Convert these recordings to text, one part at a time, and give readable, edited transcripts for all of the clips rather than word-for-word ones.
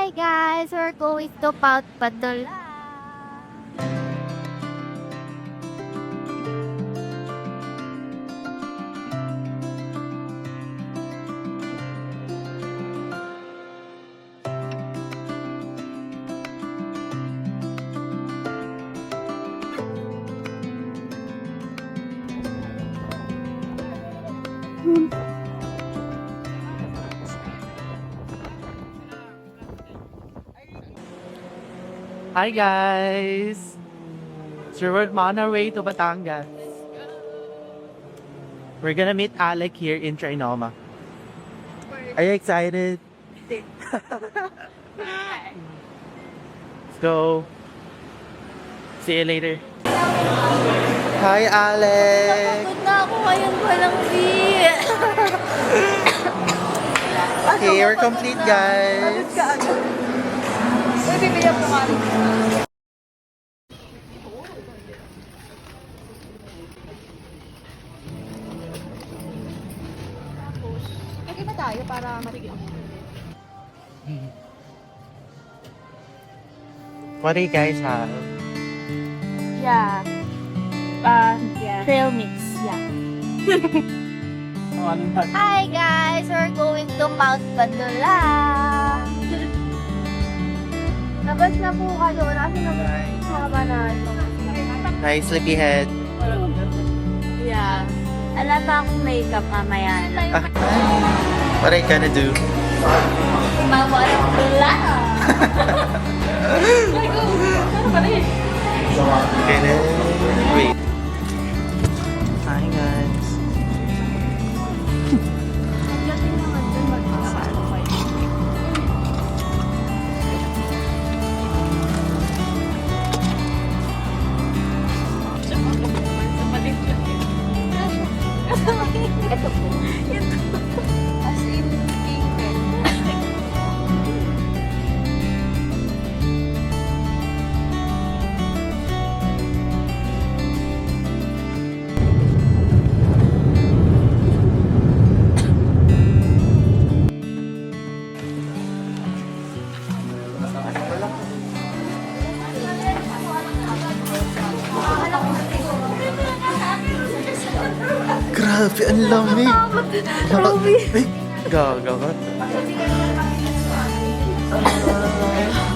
Hi guys, we're going to Patpatola. Hi guys! So we're on our way to Batangas. We're gonna meet Alec here in Trinoma. Are you excited? Let's go. See you later. Hi Alec! Pagod na ako ngayon walang Okay, we're complete guys. Uy, bibili ako ng Lagi ba tayo para matigil? What do you guys have? Yeah. Trail mix, yeah. Hi guys, we're going to Mount Bandula. Labas na po kayo. Nasa na haba na. Hi, sleepyhead. Yeah. Alam ba akong makeup mamaya? What are you gonna do? Mawala ko lang. Okay, then wait. Hi guys. Ito po. As in, Grabe, ang lamig. Ay, gaga ka.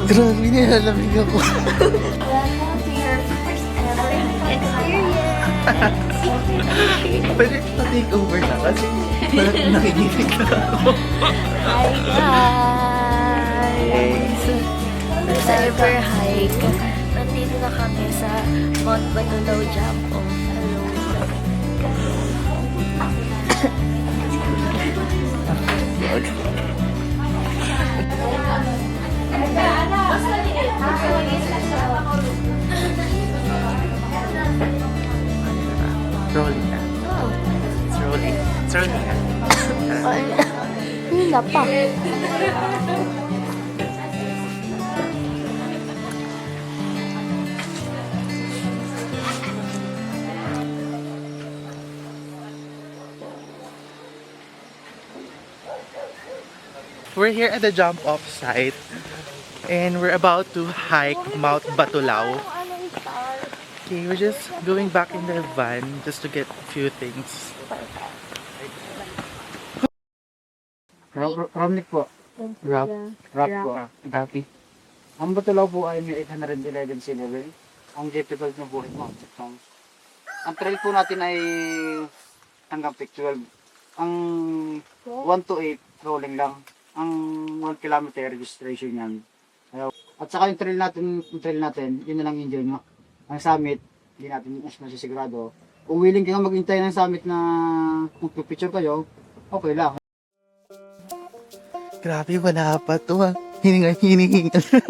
Grabe, nilalamig ako. Pwede pa-take over na kasi parang nakikinig na ako. Hi guys! Cyber hike. Nandito na kami sa Mount Batulaw Jump Off. Rolling na. It's rolling. It's rolling na. Hila pa. We're here at the jump off site and we're about to hike Mount Batulaw. Okay, we're just going back in the van just to get a few things. Romnick po. Rough. Rock po. Happy. Ang Batulaw po ay may 811 sea level. Ang difficult na buhay mo. Ang trail po natin ay hanggang peak 12. Ang 1 to 8 rolling lang. Ang 1 kilometer registration yan. At saka yung trail natin, yun na lang enjoy mo. Ang summit, hindi natin mas masisigurado. Kung willing ka nga maghintay ng summit na magpipicture kayo, okay lang. Grabe, wala pa to ah. Hinihingal.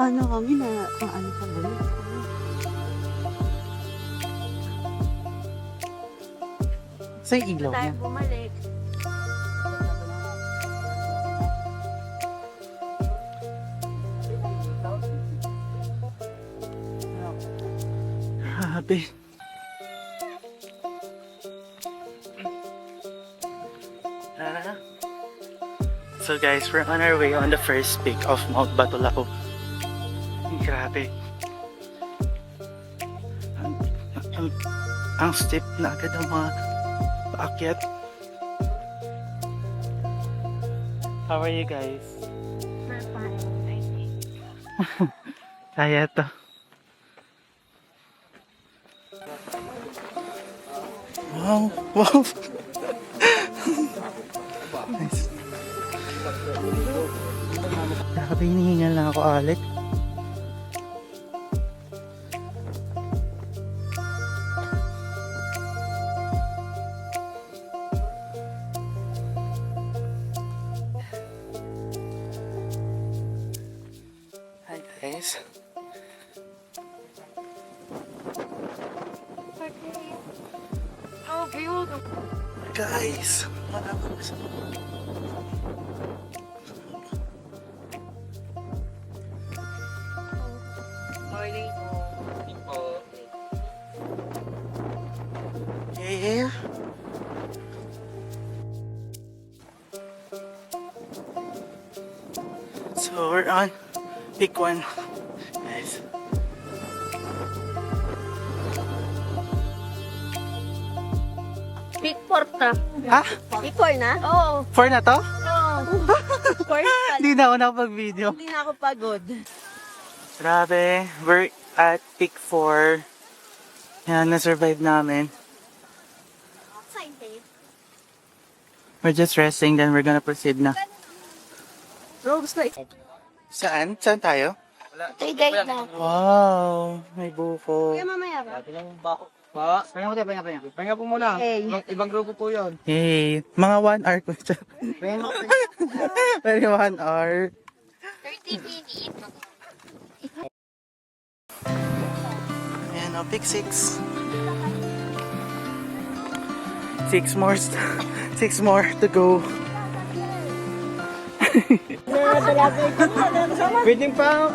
Ano kami na, ano pa ba yun? Sa ilaw niya. Bumalik. Grabe. So So guys, we're on our way on the first peak of Mount Batulao. Grabe. Ang steep na agad ang mga paakyat. How are you guys? We're fine, I think. Kaya to. Wow! Wow! Nice. Grabe, hinihingal lang ako, Alec. Hi guys. Oh, beautiful. Guys, Morning. yeah. So we're on pick one, guys. Big Four na. Ha? Big Four na? Oo. 4 na to? Oo. Four na. Hindi na ako nakapag-video. Hindi na ako pagod. Grabe, we're at peak 4. Yan, na-survive namin. We're just resting, then we're gonna proceed na. Robes na. Saan? Saan tayo? Tay guys na. Wow, may buko. Kaya mamaya ba? Pa, pahinga mo tayo, pahinga. Pahinga po muna. Hey. Ibang grupo po yun. Hey, mga 1 hour ko siya. Pahinga mo. Very 1 hour. 30 minutes. Ayan o, pick 6. 6 more, 6 more to go. Pwedeng pa,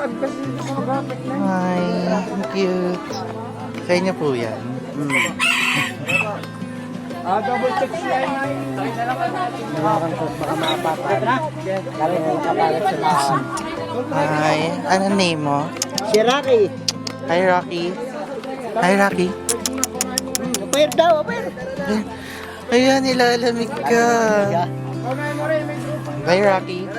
Hi, cute. Sa inyo po yan. double check siya yun. Baka makapapalit na. Dali na makapalit sila. Hi, ano name mo? Si Rocky. Hi, Rocky. Hi, Rocky. Pair daw, pair. Ayan, nilalamig ka. Hi, Rocky.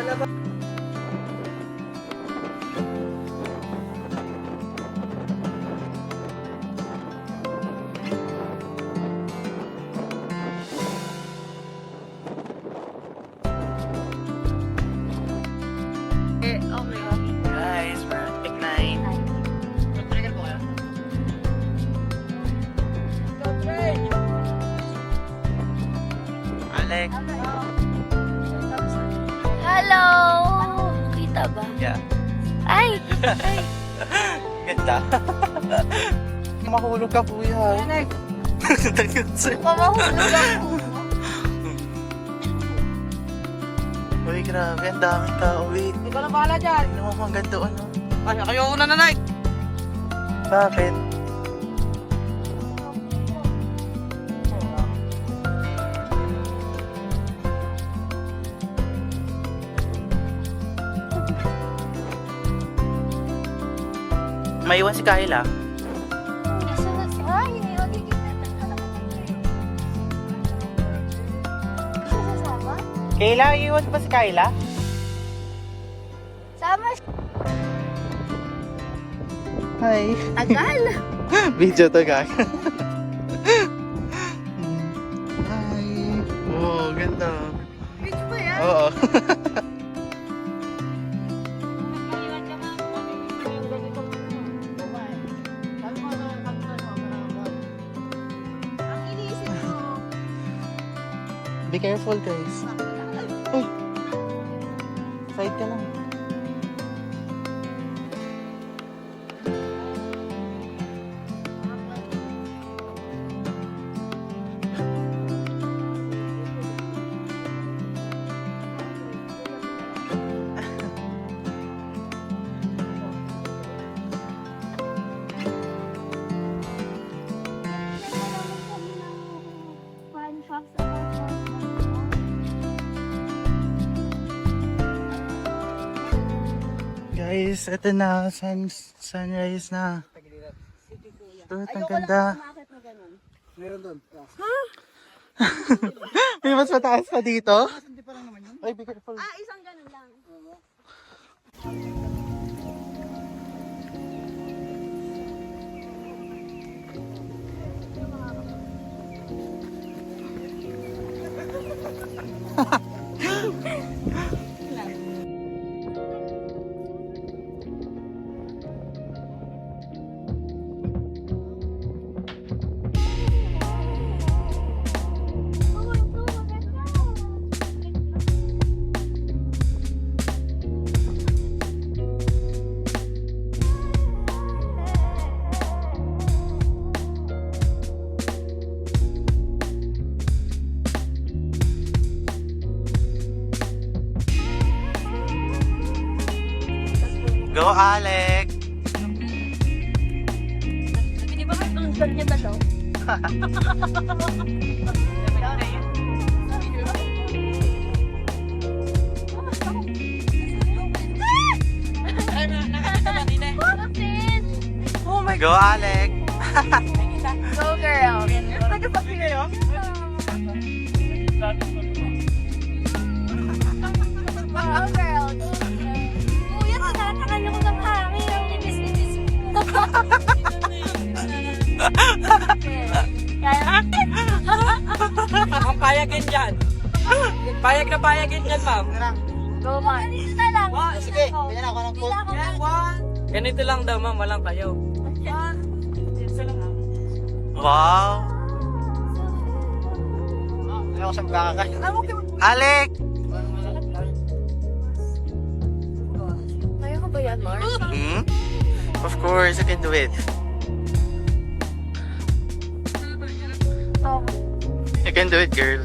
Guys, we're at pick 9. Alex. Hello! Kita ba? Yeah. Ay! Ganda. Mahulog ka po yan. Mamahulog ako. Uy, grabe. Ang daming tao. Wait. Hindi ko na bahala dyan. Tignan mo kung ganda ano. Ay, kayo una na, Nike. Bakit? May iwan si Kayla. Ay, Kayla, iwan pa si Kayla? sama Hi. tagal. Video to guys. Hi. Oh, ganda. Video ba yan? Oo. Ang iniisip ko. Be careful guys. Uy. Side ka lang. Fun facts about Guys, ito na. Sunrise na. Ito, ang ganda. Meron doon. May mas mataas pa dito? Hindi pa lang naman yun. Ay, be careful. Isang ganun lang. Go, Alec! Hindi ba kayo tulundan niya na daw? Oh my Go, Alec! Go girl! Nagsasabi kayo? Go girl! Kuya, tinatangan niyo ko ng hangin. Ang libis-libis mo. Kaya Ang payagin dyan. Payag na payagin dyan, ma'am. go man. Ganito na lang. Sige, ganyan ako ng quote. Ganito lang daw, ma'am. Walang kayo. Wow! Ayaw ko sa magkakakain. Alec! Kaya ko ba yan, Mars? Hmm? Of course, you can do it. Oh. You can do it, girl.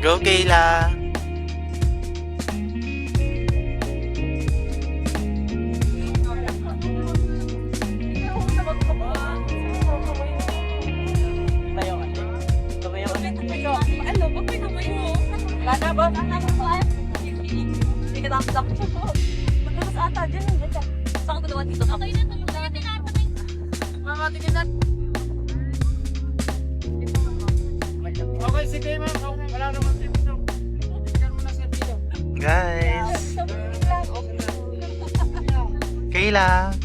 Go, Kayla! Tayo ka. Tumayo ka. Ano? Ba't may tumayo mo? Wala na ba? Hindi ka tapos siya po. Magkakas ata dyan. Saan ko naman dito? Okay na. Mama, tingin na. Okay, sige ma'am. Wala naman dito. Tingnan mo na sa video. Guys! Kayla!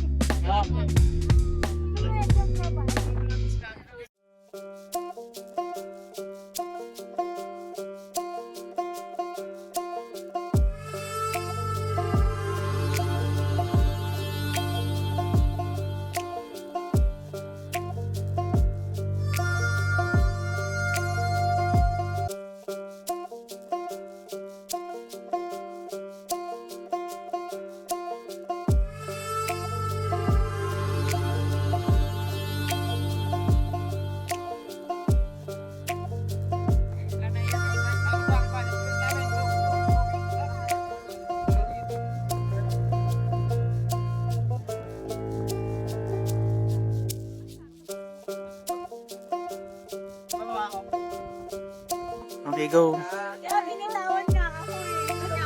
Okay, go.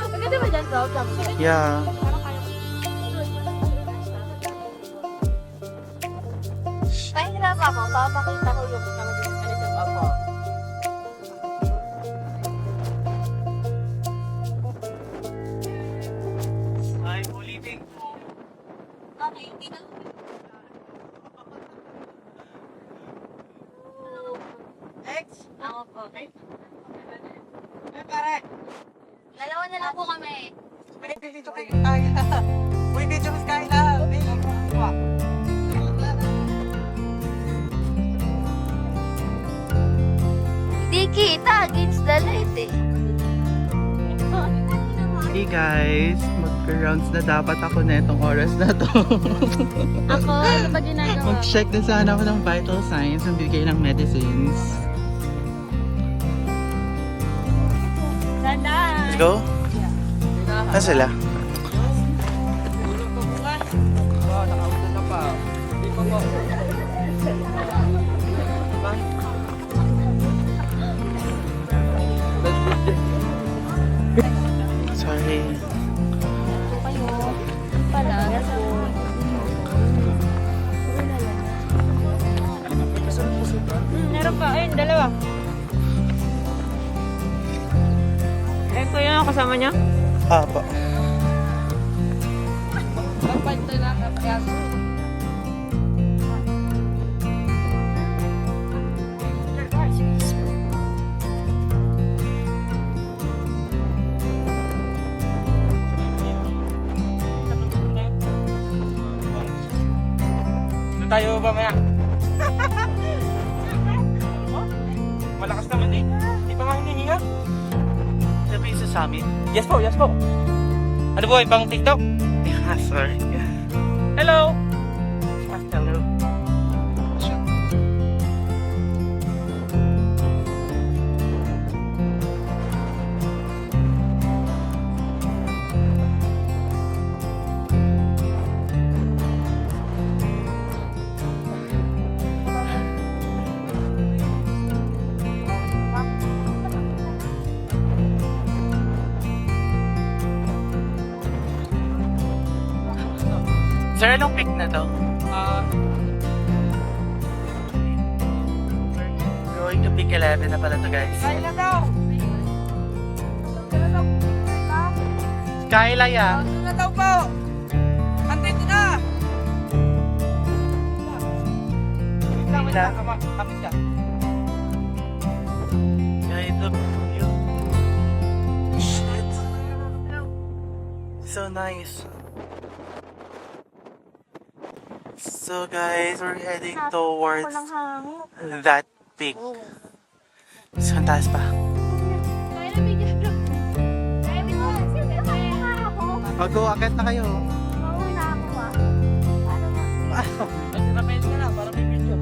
Maganda ba dyan, bro? Yeah. Nahihirap ako. Papakita ko yung ako. I'm leaving. Okay, hindi na. Ako po. Dalawa na lang po kami. Dito kay Kayla. Uy, dito kay Kayla. Di kita, maliit eh. Hey guys, mag-rounds na dapat ako na itong oras na to. Ako, ano ba ginagawa? Mag-check din sana ako ng vital signs ng bigay ng medicines. Let's go? Ano sila? Sorry. Pala. Meron pa. Ayun, dalawa. Eh, kuya yung kasama niya? Apa. Tayo ba maya? Malakas naman eh. Di pa nga hinihinga. Sabi sa summit? Yes po, yes po. Ano po, ibang TikTok? Yeah, sorry. Hello! Hello. Sir, anong pick na to? Going to pick 11 na pala to guys. na daw. Skyla ya. Doon na daw po. Andito na. Skyla. Kapit ka. Guys, look you. Shit. So nice. So guys, we're heading towards that peak. So, ang taas pa. Go, akit na kayo. Rapid ka na, para may video.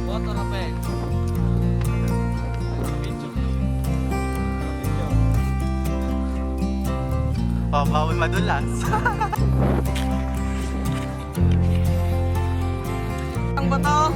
Boto rapid. Oh, bawal madulas. Ang bato.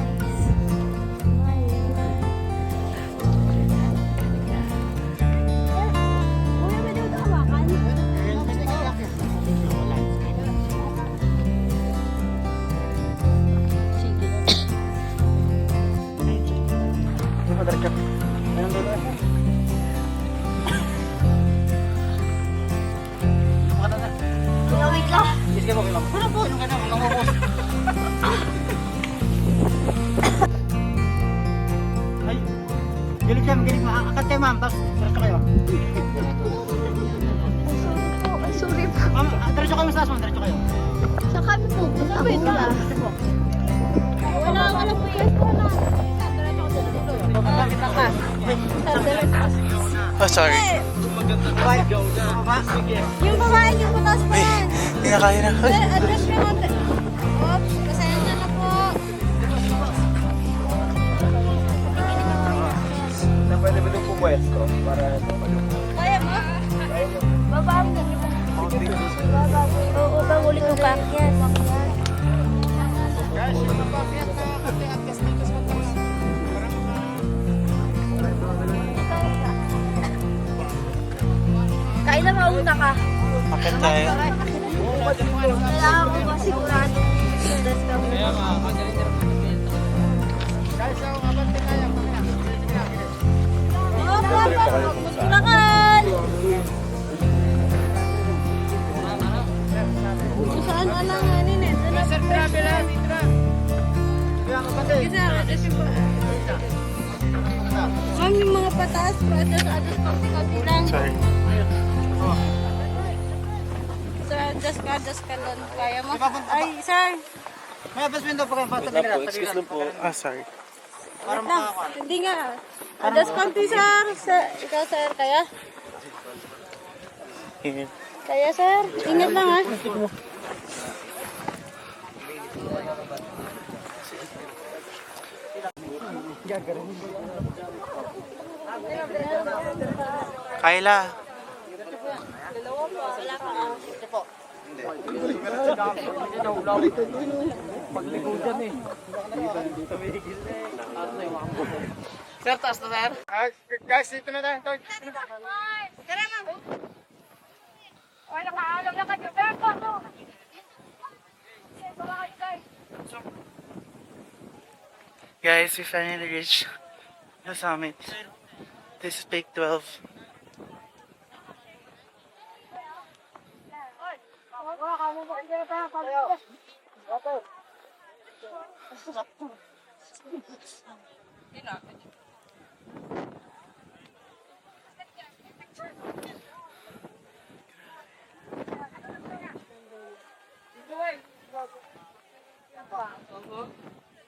Wait lang. Sige mo, kailangan. Wala po, yung kailangan. Mamumos. Ay, galit siya, galit mo. Akat kayo ma'am, tapos diretso kayo. Ay, sorry po. Ma'am, diretso kayo sa taas ma'am, diretso kayo. Saan kami pupunta? Wala po yan. Oh, sorry. Yung babae, yung butas pa Ay, yan. hindi na kaya na. Ay. Address nyo natin. Oops, pasensya na po. Pwede ba itong pumwesto? Para Kaya mo? Baba mo. Baba mo. Oo, bang ulit mo pa? Yes. Kailan mauna ka? Akit tayo. Kailangan ko ba sigurado? Let's go. Tulakan! Saan ka lang anin eh? Sir, grabe lang. Ma'am, yung mga pataas, pataas, konti lang. Sorry. Sir, Adjust ka doon. Kaya mo? Ay, sir. May abas window pa kayo. Excuse lang po. Ah, sorry. Para Wait lang. Hindi nga. Adjust konti, sir. Ikaw, sir. Kaya? Here. Kaya, sir. Ingat lang, ha? Kayla. Sir, taas na sir. Guys, dito na tayo. Guys, we finally reached the summit. This is Peak 12.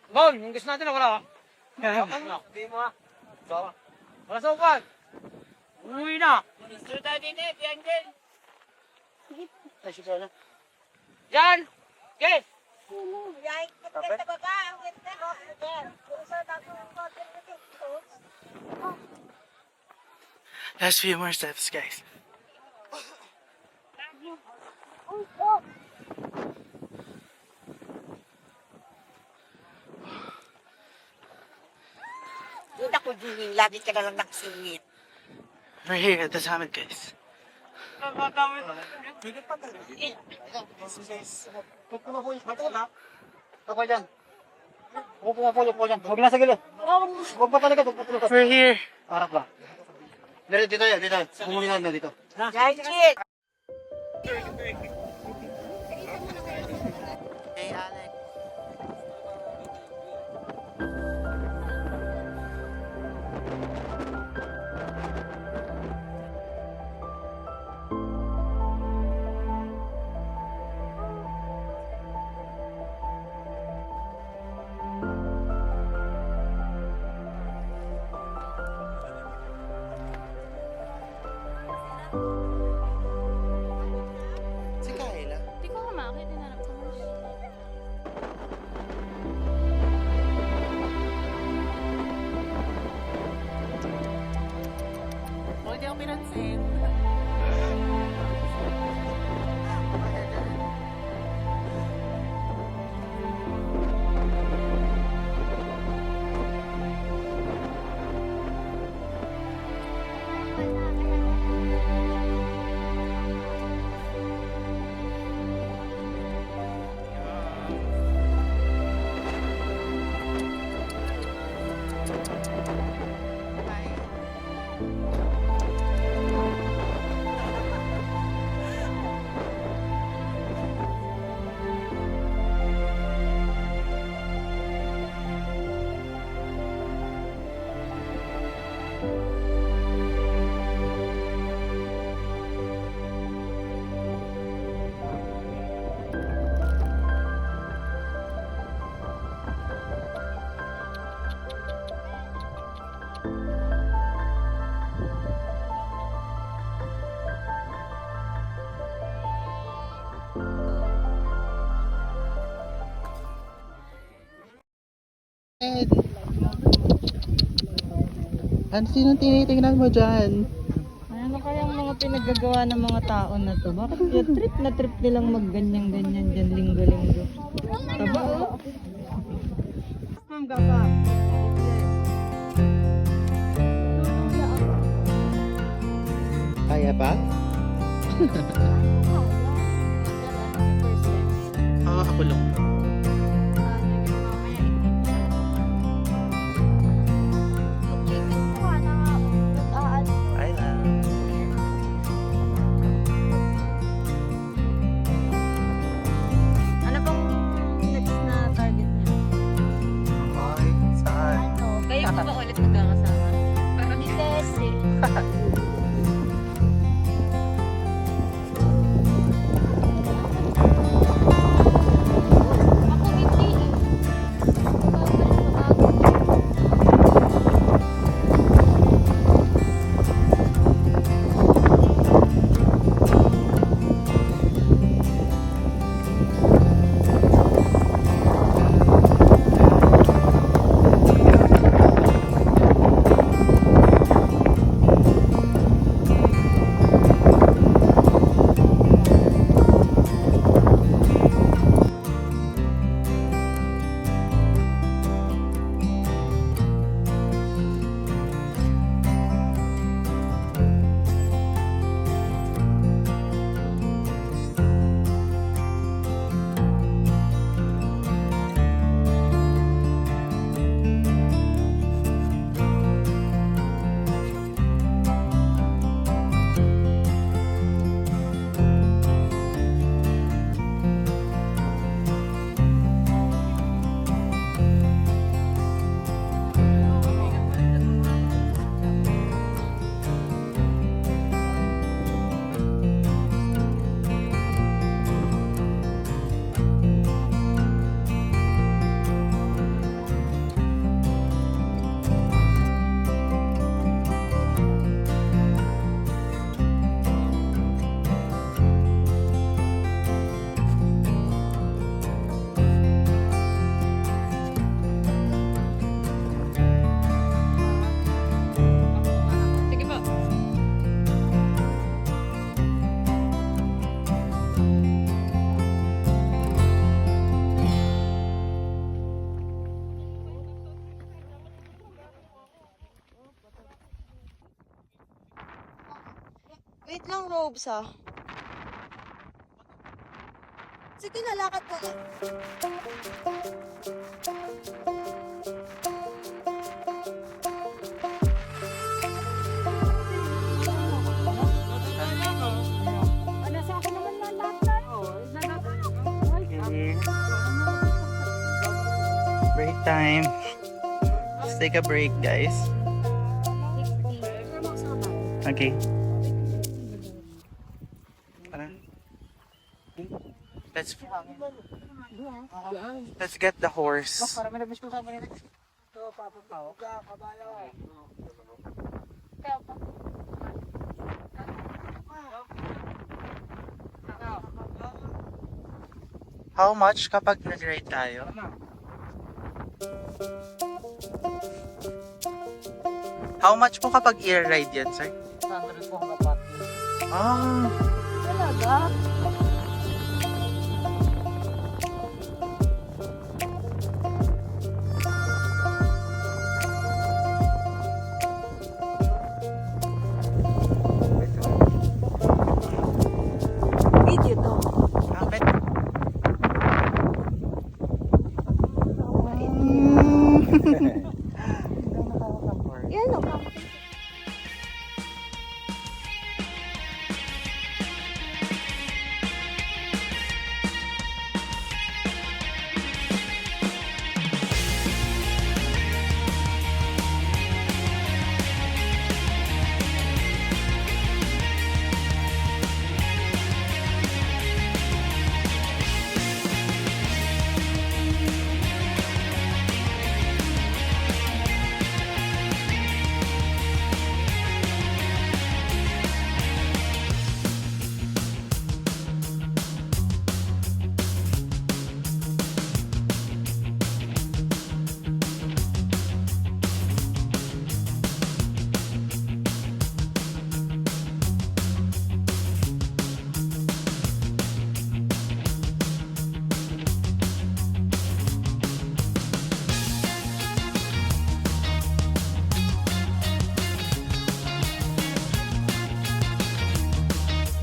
Bon, yung gusto natin wala. Hindi mo ah. Wala sa upan. Umuwi na. Gusto tayo din eh, yan din. Yan! Okay! Last few more steps, guys. Hindi ako din, lagi ka na lang nakasingit. We're here at the summit, guys. Ako dyan. Upo dyan. Huwag na sa gilid. Huwag pa talaga. We're here. Harap ba? Dito yan, dito. Pumuli na dito. Jackie! Hey, Alex. Si Kayla. Hindi ko nga makakita na lang. Huwag niyo ako pinansin. Ano sinong tinitingnan mo dyan? Ano kayang mga pinaggagawa ng mga tao na to? Bakit yung trip nilang magganyan-ganyan dyan linggo-linggo? Taba, oh. Ma'am, gapa. Kaya ba? Oo, ako lang. Ay na. Ano bang next na target niya? Okay, saan? Kayo po ba ulit magkakasama? Parang kasi. lang, Robes, ha? Sige, lalakad ko. Break time. Let's take a break, guys. Okay. Let's get the horse. How much kapag nag-ride tayo? How much po kapag i-ride yan, sir? 100 po ang kapat. Ah, Talaga?